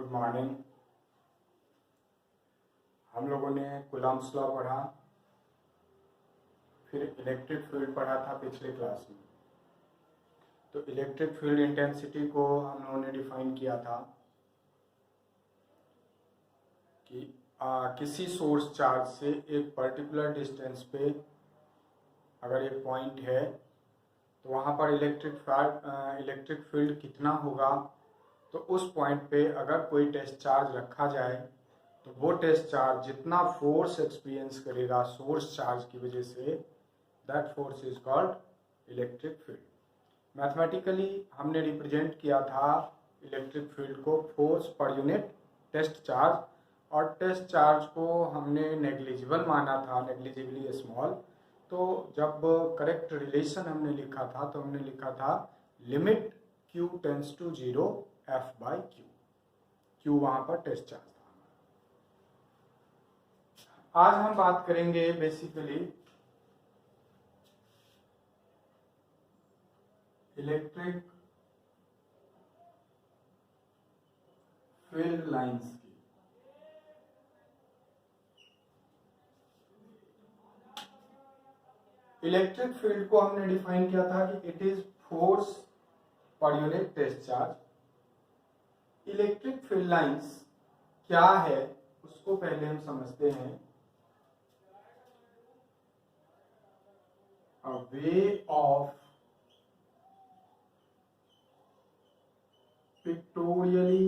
Good morning. हम लोगों ने कूलम्ब्स लॉ पढ़ा, फिर इलेक्ट्रिक फील्ड पढ़ा था पिछले क्लास में। तो इलेक्ट्रिक फील्ड इंटेंसिटी को हम लोगों ने डिफाइन किया था कि किसी सोर्स चार्ज से एक पर्टिकुलर डिस्टेंस पे अगर एक पॉइंट है तो वहाँ पर इलेक्ट्रिक फील्ड कितना होगा। तो उस पॉइंट पे अगर कोई टेस्ट चार्ज रखा जाए तो वो टेस्ट चार्ज जितना फोर्स एक्सपीरियंस करेगा सोर्स चार्ज की वजह से, that force is called electric field. Mathematically हमने रिप्रेजेंट किया था इलेक्ट्रिक फील्ड को force per unit test charge, और टेस्ट चार्ज को हमने नेग्लिजिबल माना था, नेग्लिजिबली स्मॉल। तो जब करेक्ट रिलेशन हमने लिखा था तो हमने लिखा था limit Q tends to 0 F/Q। Q वहाँ पर टेस्ट चार्ज था। आज हम बात करेंगे बेसिकली इलेक्ट्रिक फील्ड लाइंस की। इलेक्ट्रिक फील्ड को हमने डिफाइन किया था कि it is force per unit test charge. Electric field lines क्या है उसको पहले हम समझते हैं। A way of pictorially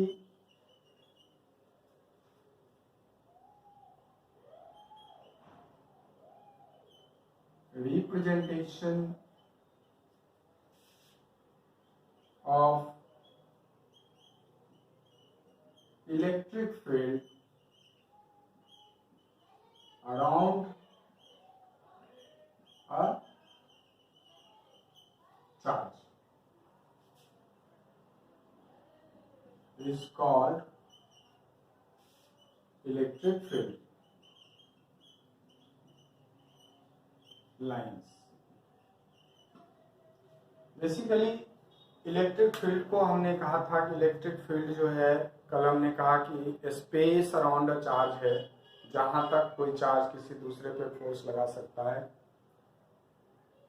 representation of electric field around a charge is called electric field lines। Basically electric field को हमने कहा था कि इलेक्ट्रिक फील्ड जो है, कल हमने कहा कि स्पेस अराउंड अ चार्ज है जहां तक कोई चार्ज किसी दूसरे पे फोर्स लगा सकता है।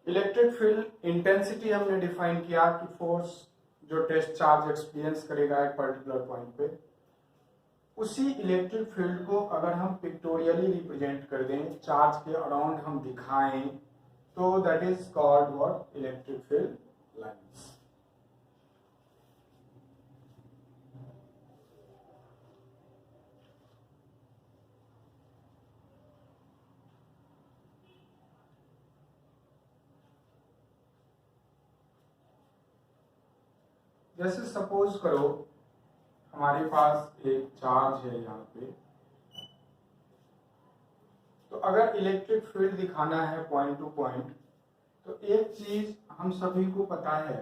इलेक्ट्रिक फील्ड इंटेंसिटी हमने डिफाइन किया कि फोर्स जो टेस्ट चार्ज एक्सपीरियंस करेगा एक पर्टिकुलर पॉइंट पे, उसी इलेक्ट्रिक फील्ड को अगर हम पिक्टोरियली रिप्रेजेंट कर दें, चार्ज के अराउंड हम दिखाएं, तो that is called what, electric field lines. जैसे सपोज करो हमारे पास एक चार्ज है यहाँ पे, तो अगर इलेक्ट्रिक फील्ड दिखाना है पॉइंट टू पॉइंट, तो एक चीज हम सभी को पता है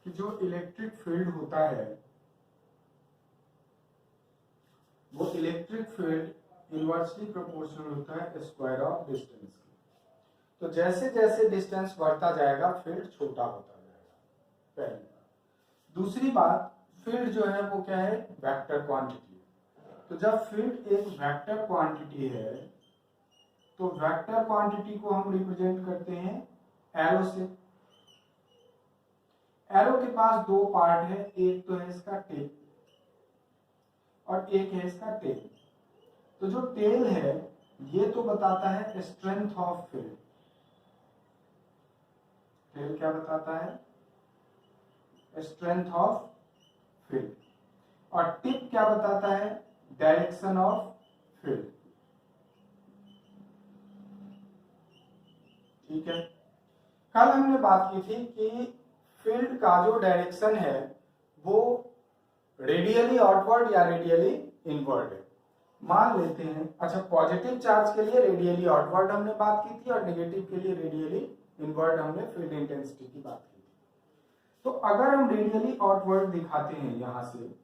कि जो इलेक्ट्रिक फील्ड होता है वो इलेक्ट्रिक फील्ड इनवर्सली प्रोपोर्शनल होता है स्क्वायर ऑफ डिस्टेंस की। तो जैसे जैसे डिस्टेंस बढ़ता जाएगा फील्ड छोटा होता जाएगा, पहली बात। दूसरी बात, फील्ड जो है वो क्या है, वेक्टर क्वांटिटी। तो जब फील्ड एक वेक्टर क्वांटिटी है तो वेक्टर क्वांटिटी को हम रिप्रेजेंट करते हैं एरो से। एरो के पास दो पार्ट है, एक तो है इसका टिप और एक है इसका टेल। तो जो टेल है ये तो बताता है स्ट्रेंथ ऑफ फील्ड। टेल क्या बताता है, स्ट्रेंथ ऑफ फील्ड। और टिप क्या बताता है, डायरेक्शन ऑफ फील्ड। ठीक है। कल हमने बात की थी कि फील्ड का जो डायरेक्शन है वो रेडियली आउटवर्ड या रेडियली इनवर्ड है। मान लेते हैं, अच्छा, पॉजिटिव चार्ज के लिए रेडियली आउटवर्ड हमने बात की थी और नेगेटिव के लिए रेडियली इनवर्ड हमने फील्ड इंटेंसिटी की बात की थी। तो अगर हम रेडियली आउटवर्ड दिखाते हैं यहां से,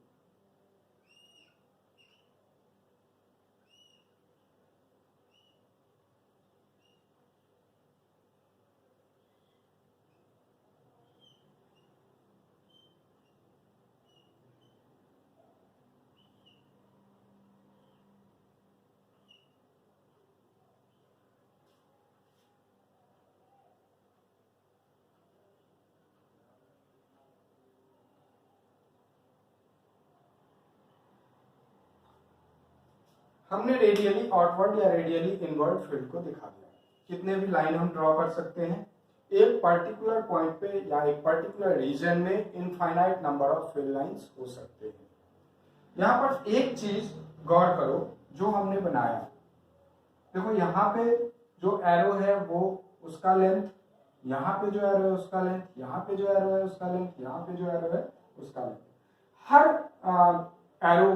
हमने रेडियली आउटवर्ड या रेडियली इनवर्ड फील्ड को दिखा दिया। कितने भी लाइन हम ड्रॉ कर सकते हैं। एक पर्टिकुलर पॉइंट पे या एक पर्टिकुलर रीजन में infinite number of field lines हो सकते हैं। यहाँ पर एक चीज गौर करो जो हमने बनाया, देखो यहाँ पे जो एरो है वो उसका लेंथ, यहाँ पे जो एरो है उसका लेंथ, यहाँ पे जो एरो है उसका लेंथ, यहाँ पे जो एरो है उसका लेंथ। हर एरो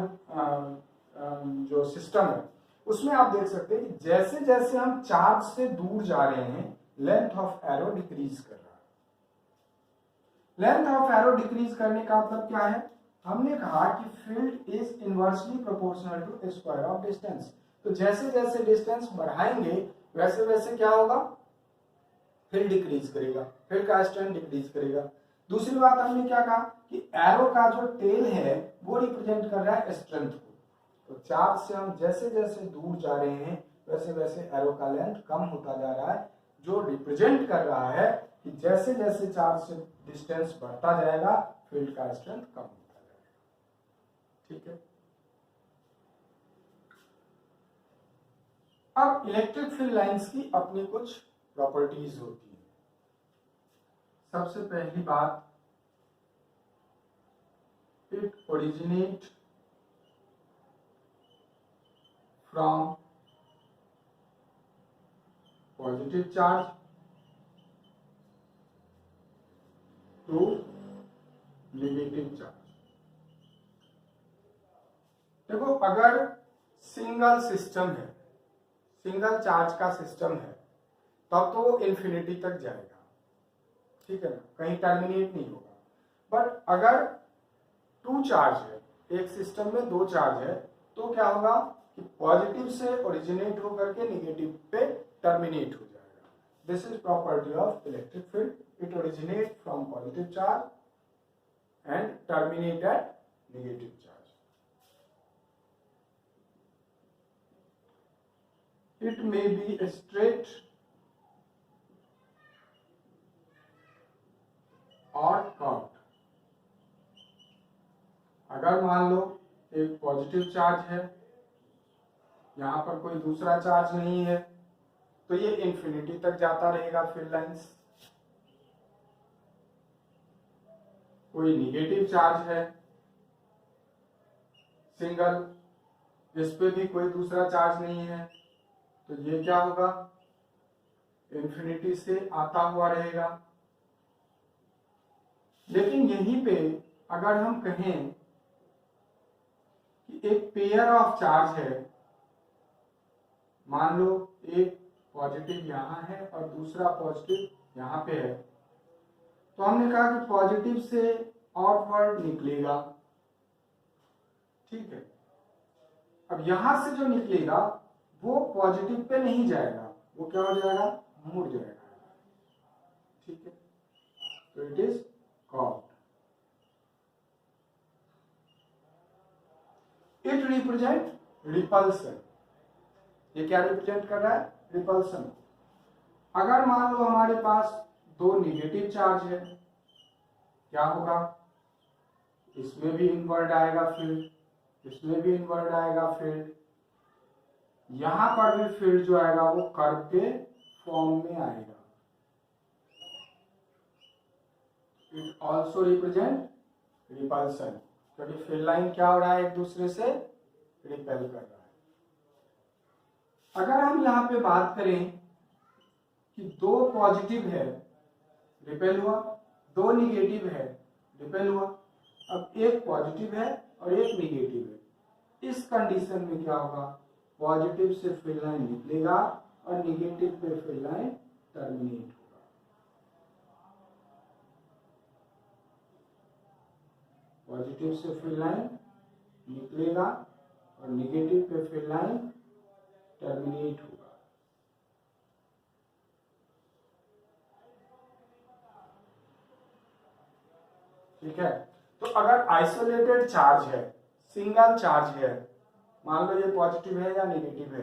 जो सिस्टम है उसमें आप देख सकते हैं कि जैसे जैसे हम चार्ज से दूर जा रहे हैं लेंथ ऑफ एरो डिक्रीज कर रहा है। लेंथ ऑफ एरो डिक्रीज करने का मतलब क्या है? हमने कहा कि field is inversely proportional to square of distance. तो जैसे जैसे डिस्टेंस बढ़ाएंगे वैसे वैसे क्या होगा? फील्ड डिक्रीज करेगा, फील्ड का स्ट्रेंथ डिक्रीज करेगा। दूसरी बात हमने क्या कहा कि एरो का जो टेल है वो रिप्रेजेंट कर रहा है स्ट्रेंथ को। तो चार्ज से हम जैसे जैसे दूर जा रहे हैं वैसे वैसे एरो का लेंथ कम होता जा रहा है, जो रिप्रेजेंट कर रहा है कि जैसे जैसे चार्ज से डिस्टेंस बढ़ता जाएगा फील्ड का स्ट्रेंथ कम होता जाएगा। ठीक है। अब इलेक्ट्रिक फील्ड लाइंस की अपनी कुछ प्रॉपर्टीज होती है। सबसे पहली बात, it originate from positive charge to negative charge. देखो अगर सिंगल सिस्टम है, सिंगल चार्ज का सिस्टम है तब तो वो इन्फिनिटी तक जाएगा, ठीक है ना, कहीं टर्मिनेट नहीं होगा। बट अगर टू चार्ज है, एक सिस्टम में दो चार्ज है, तो क्या होगा कि पॉजिटिव से ओरिजिनेट होकर के नेगेटिव पे टर्मिनेट हो जाएगा। This is property of electric field, it originate from positive charge and terminate at negative charge. It may be straight or curved। अगर मान लो एक पॉजिटिव चार्ज है, यहां पर कोई दूसरा चार्ज नहीं है, तो ये इंफिनिटी तक जाता रहेगा फील्ड लाइंस। कोई निगेटिव चार्ज है सिंगल, इस पे भी कोई दूसरा चार्ज नहीं है, तो ये क्या होगा? इंफिनिटी से आता हुआ रहेगा। लेकिन यहीं पे अगर हम कहें कि एक पेयर ऑफ चार्ज है, मान लो एक पॉजिटिव यहां है और दूसरा पॉजिटिव यहां पे है, तो हमने कहा कि पॉजिटिव से आउटवर्ड निकलेगा, ठीक है। अब यहां से जो निकलेगा वो पॉजिटिव पे नहीं जाएगा, वो क्या हो जाएगा? मुड़ जाएगा, ठीक है। तो it is curved. It represent repulsion. ये क्या रिप्रेजेंट कर रहा है? रिपल्सन। अगर मान लो हमारे पास दो निगेटिव चार्ज है, क्या होगा? इसमें भी इनवर्ड आएगा फील्ड, इसमें भी इनवर्ड आएगा फील्ड, यहां पर भी फील्ड जो आएगा वो कर्व के फॉर्म में आएगा। इट ऑल्सो रिप्रेजेंट रिपल्सन, क्योंकि फील्ड लाइन क्या हो रहा है? एक दूसरे से रिपेल कर रहा है। अगर हम यहां पे बात करें कि दो पॉजिटिव है, रिपेल हुआ, दो निगेटिव है, रिपेल हुआ, अब एक पॉजिटिव है और एक निगेटिव है, इस कंडीशन में क्या होगा? पॉजिटिव से फील्ड लाइन निकलेगा और निगेटिव पे फील्ड लाइन टर्मिनेट होगा। पॉजिटिव से फील्ड लाइन निकलेगा और निगेटिव पे फील्ड लाइन टर्मिनेट होगा। ठीक है। तो अगर आइसोलेटेड चार्ज है, सिंगल चार्ज है, मान लो ये पॉजिटिव है या नेगेटिव है,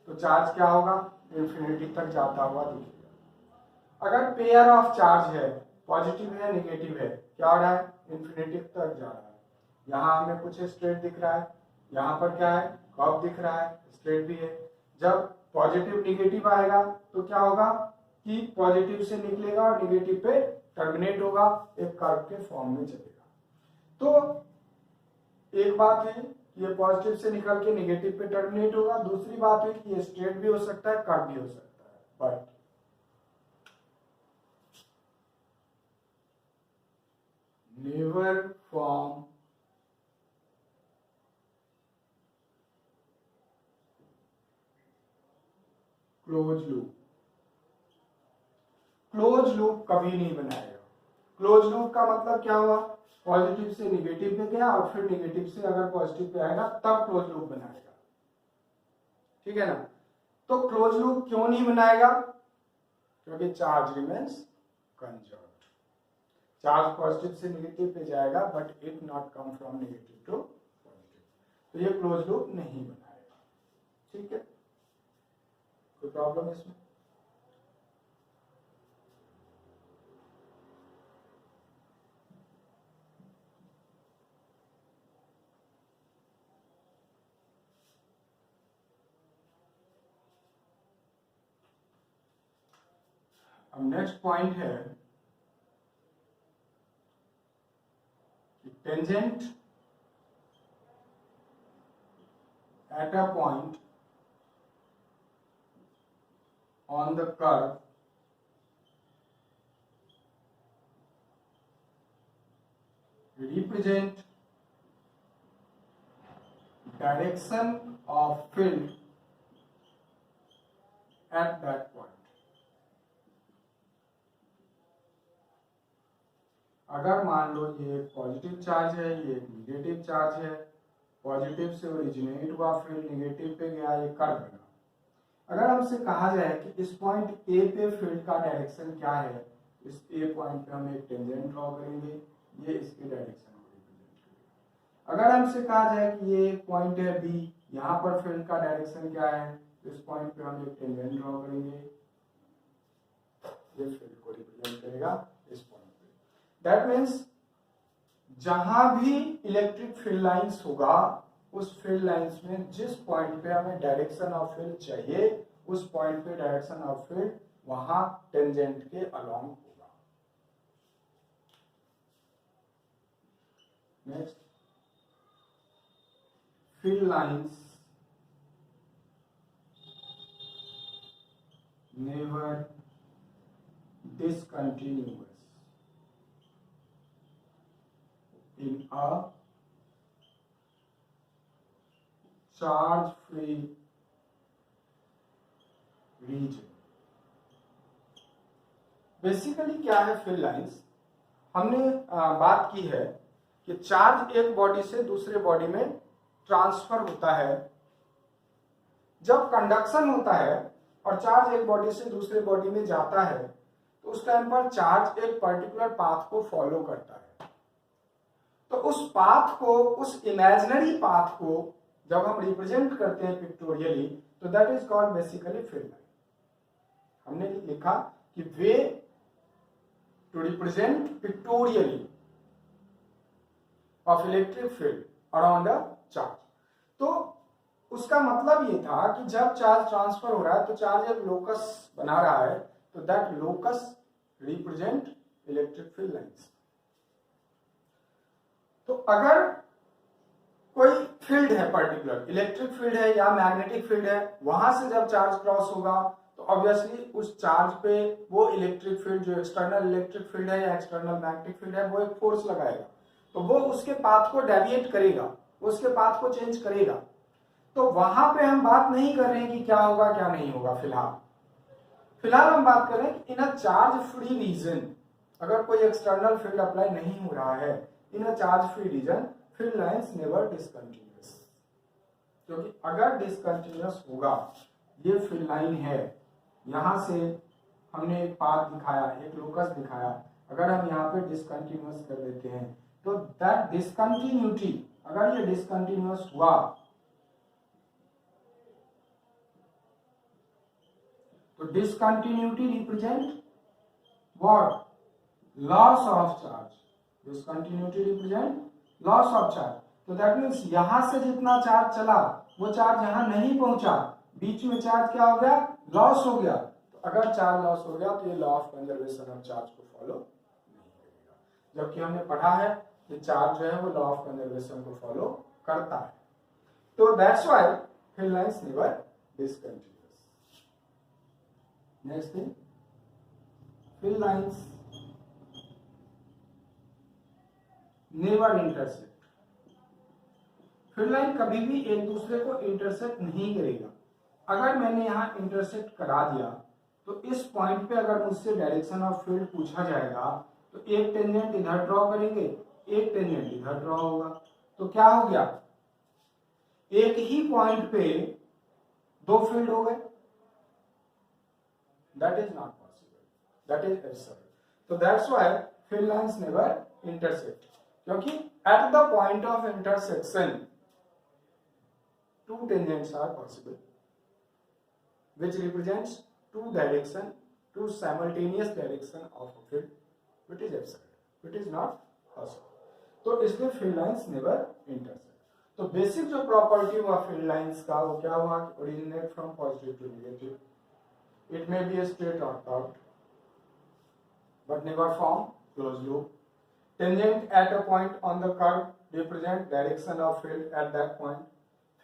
तो चार्ज क्या होगा? इंफिनिटी तक जाता हुआ दिखेगा। अगर पेयर ऑफ चार्ज है, पॉजिटिव है नेगेटिव है, क्या हो रहा है? इंफिनिटी तक जा रहा है। यहाँ हमें कुछ स्ट्रेट दिख रहा है, यहाँ पर क्या है? कर्व दिख रहा है, स्ट्रेट भी है। जब पॉजिटिव निगेटिव आएगा तो क्या होगा कि पॉजिटिव से निकलेगा और निगेटिव पे टर्मिनेट होगा, एक कर्व के फॉर्म में चलेगा। तो एक बात है ये पॉजिटिव से निकल के निगेटिव पे टर्मिनेट होगा, दूसरी बात है कि ये स्ट्रेट भी हो सकता है, कर्व भी हो सकता है, but never form close loop. Close loop कभी नहीं बनाएगा। क्लोज लूप का मतलब क्या हुआ, पॉजिटिव से निगेटिव पे गया और फिर निगेटिव से अगर पॉजिटिव पे आएगा तब क्लोज लूप बनाएगा, ठीक है ना। तो क्लोज लूप क्यों नहीं बनाएगा, क्योंकि charge remains conserved. Charge positive से निगेटिव पे जाएगा but it not come from negative to positive, तो ये क्लोज लूप नहीं बनाएगा, ठीक है। कोई प्रॉब्लम इसमें? अब नेक्स्ट पॉइंट है tangent at a point on the curve represent direction of field at that point। अगर मान लो ये एक पॉजिटिव चार्ज है, ये एक निगेटिव चार्ज है, पॉजिटिव से ओरिजिनेट हुआ फील्ड निगेटिव पे गया, ये कर्व बना। अगर हमसे कहा जाए कि इस पॉइंट ए पे फील्ड का डायरेक्शन क्या है, इस ए पॉइंट पे हम एक टेंजेंट ड्रॉ करेंगे, ये इसके डायरेक्शन को रिप्रेजेंट करेगा। अगर हमसे कहा जाए कि ये एक पॉइंट है बी, यहाँ पर फील्ड का डायरेक्शन क्या है, तो इस पॉइंट पे हम एक टेंजेंट ड्रॉ करेंगे, ये फील्ड को रिप्रेजेंट करेगा इस पॉइंट पे। दैट मीन्स जहां भी इलेक्ट्रिक फील्ड लाइंस होगा, उस फील्ड लाइंस में जिस पॉइंट पे हमें डायरेक्शन ऑफ फील्ड चाहिए, उस पॉइंट पे डायरेक्शन ऑफ फील्ड वहां टेंजेंट के अलोंग होगा। Next, field lines never discontinuous in a charge free region। Basically क्या है फील्ड लाइंस, हमने बात की है कि चार्ज एक बॉडी से दूसरे बॉडी में ट्रांसफर होता है। जब कंडक्शन होता है और चार्ज एक बॉडी से दूसरे बॉडी में जाता है तो उस टाइम पर चार्ज एक पर्टिकुलर पाथ को फॉलो करता है। तो उस पाथ को, उस इमेजिनरी पाथ को जब हम रिप्रेजेंट करते हैं पिक्टोरियली, तो that is called basically field line. हमने लिखा कि way to represent pictorially of electric field around a charge. तो उसका मतलब ये था कि जब चार्ज ट्रांसफर हो रहा है तो चार्ज एक लोकस बना रहा है, तो that locus represent electric field lines. तो अगर कोई फील्ड है पर्टिकुलर, इलेक्ट्रिक फील्ड है या मैग्नेटिक फील्ड है, वहां से जब चार्ज क्रॉस होगा तो ऑब्वियसली उस चार्ज पे वो इलेक्ट्रिक फील्ड, जो एक्सटर्नल इलेक्ट्रिक फील्ड है या एक्सटर्नल मैग्नेटिक फील्ड है, वो एक फोर्स लगाएगा, तो वो उसके पाथ को डेविएट करेगा, उसके पाथ को चेंज करेगा। तो वहां पे हम बात नहीं कर रहे हैं कि क्या होगा क्या नहीं होगा। फिलहाल हम बात कर रहे हैं कि in a charge free region, अगर कोई एक्सटर्नल फील्ड अप्लाई नहीं हो रहा है, in a charge free region field lines never discontinuous. क्योंकि अगर डिसकंटिन्यूअस होगा, ये फील्ड लाइन है, यहां से हमने एक पाथ दिखाया, एक लोकस दिखाया, अगर हम यहाँ पे डिसकंटिन्यूअस कर देते हैं तो दैट डिसकंटिन्यूटी, अगर ये डिसकंटिन्यूअस हुआ तो discontinuity represent what, loss of charge. Discontinuity represent loss of charge. तो दैट मीन्स यहां से जितना चार्ज चला वो चार्ज यहां नहीं पहुंचा, बीच में चार्ज क्या हो गया, लॉस हो गया। तो अगर चार्ज लॉस हो गया तो ये law of conservation of charge को फॉलो नहीं करेगा, जबकि हमने पढ़ा है कि चार्ज जो है वो लॉ ऑफ कंजर्वेशन को फॉलो करता है। तो that's why film lines never discontinuous. Next thing, film lines never intersect. Film line कभी भी एक दूसरे को इंटरसेक्ट नहीं करेगा। अगर मैंने यहाँ इंटरसेक्ट करा दिया तो इस पॉइंट पे अगर मुझसे डायरेक्शन ऑफ फील्ड पूछा जाएगा तो एक टेंजेंट इधर ड्रॉ करेंगे, एक टेंजेंट इधर ड्रॉ होगा, तो क्या हो गया, एक ही पॉइंट पे दो फील्ड हो गए। That is not possible, that is absurd. तो that's why field lines never intersect, क्योंकि at the point of intersection two tangents are possible which represents two direction, two simultaneous direction of a field, which is absurd, which is not possible. तो इसलिए field lines never intersect. तो basic जो property हुआ field lines का वो क्या हुआ, originate from positive to negative, it may be a straight or curved but never form closed loop. Tangent at a point on the curve represent direction of field at that point.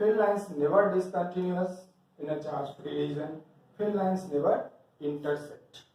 Field lines never discontinuous in a charge-free region. Field lines never intersect.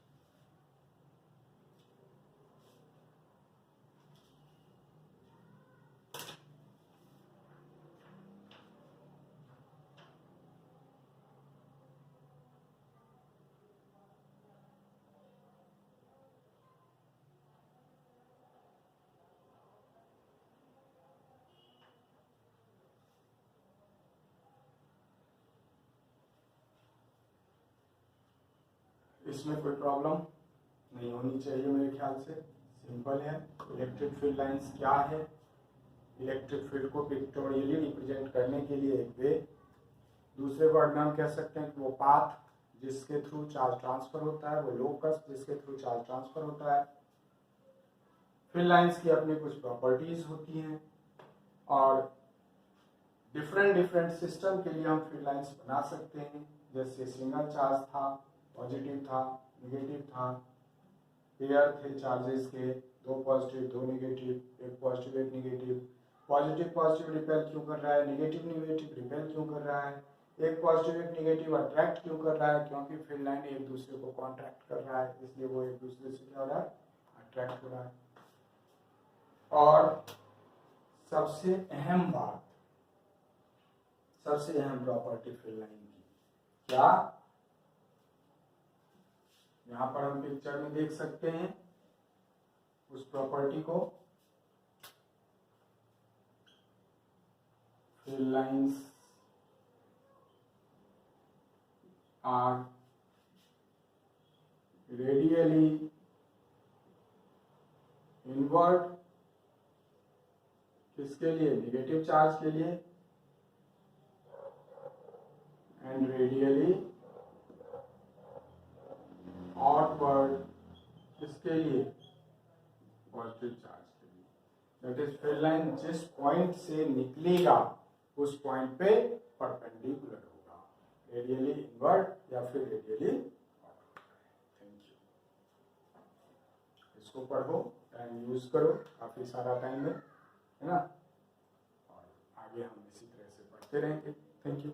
इसमें कोई problem नहीं होनी चाहिए मेरे ख्याल से, simple है। Electric field lines क्या है, इलेक्ट्रिक फील्ड को पिक्टोरियली रिप्रेजेंट करने के लिए एक वे, दूसरे वर्ड में हम कह सकते हैं कि वो पाथ जिसके थ्रू चार्ज ट्रांसफर होता है, वो लोकस जिसके थ्रू चार्ज ट्रांसफर होता है। फील्ड लाइंस की अपनी कुछ प्रॉपर्टीज होती हैं और डिफरेंट सिस्टम के लिए हम फील्ड लाइंस बना सकते हैं। जैसे सिंगल चार्ज था, पॉजिटिव था, नेगेटिव था, पेयर थे चार्जेस के, दो पॉजिटिव दो नेगेटिव, एक पॉजिटिव एक नेगेटिव, पॉजिटिव पॉजिटिव रिपेल क्यों कर रहा है, नेगेटिव नेगेटिव रिपेल क्यों कर रहा है, एक पॉजिटिव एक नेगेटिव अट्रैक्ट क्यों कर रहा है, क्योंकि फील्ड लाइन एक दूसरे को कॉन्ट्रैक्ट कर रहा है, इसलिए वो एक दूसरे से क्या हो रहा है, अट्रैक्ट हो रहा है। और सबसे अहम बात, सबसे अहम प्रॉपर्टी फील्ड लाइन की क्या, यहां पर हम पिक्चर में देख सकते हैं उस प्रॉपर्टी को, field lines are radially inward, किसके लिए, नेगेटिव चार्ज के लिए, एंड रेडियली आउटवर्ड किसके लिए, पॉजिटिव चार्ज के लिए। दैट इज फील्ड लाइन जिस पॉइंट से निकलेगा उस पॉइंट पे परपेंडिकुलर होगा, रेडियली इनवर्ट या फिर रेडियली आउटवर्ड। Thank you. इसको पढ़ो, टाइम यूज करो, काफी सारा टाइम है ना, और आगे हम इसी तरह से पढ़ते रहेंगे। Thank you.